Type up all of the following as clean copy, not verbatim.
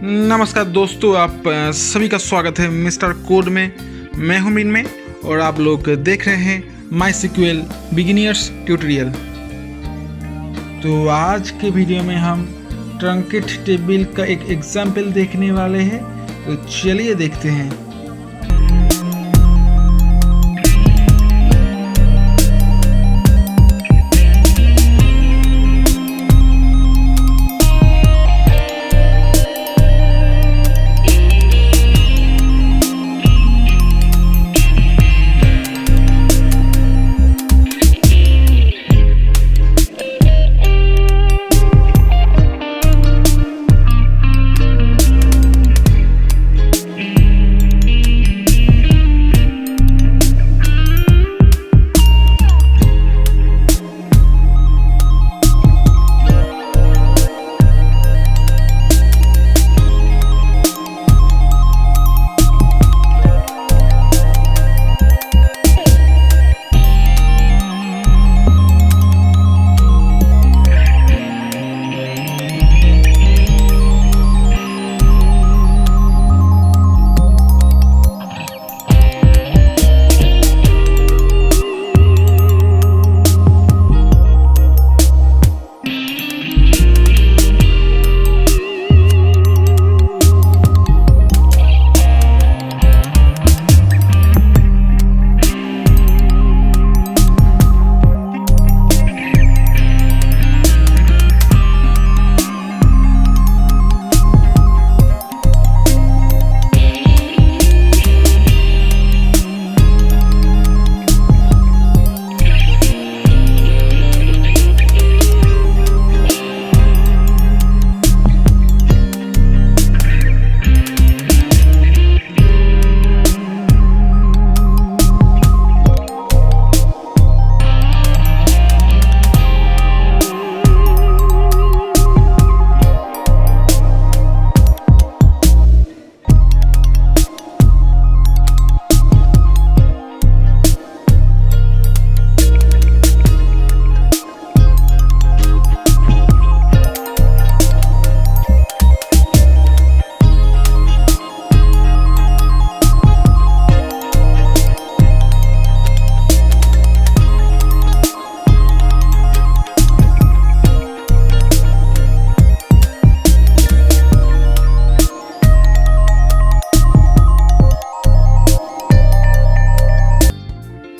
नमस्कार दोस्तों, आप सभी का स्वागत है मिस्टर कोड में। मैं हूं मिन में और आप लोग देख रहे हैं MySQL बिगिनियर्स ट्यूटोरियल। तो आज के वीडियो में हम ट्रंकेट टेबल का एक एग्जाम्पल देखने वाले हैं। तो चलिए देखते हैं।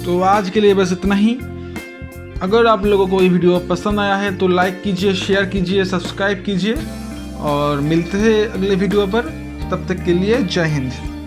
तो आज के लिए बस इतना ही। अगर आप लोगों को ये वीडियो पसंद आया है तो लाइक कीजिए, शेयर कीजिए, सब्सक्राइब कीजिए और मिलते हैं अगले वीडियो पर। तब तक के लिए जय हिंद।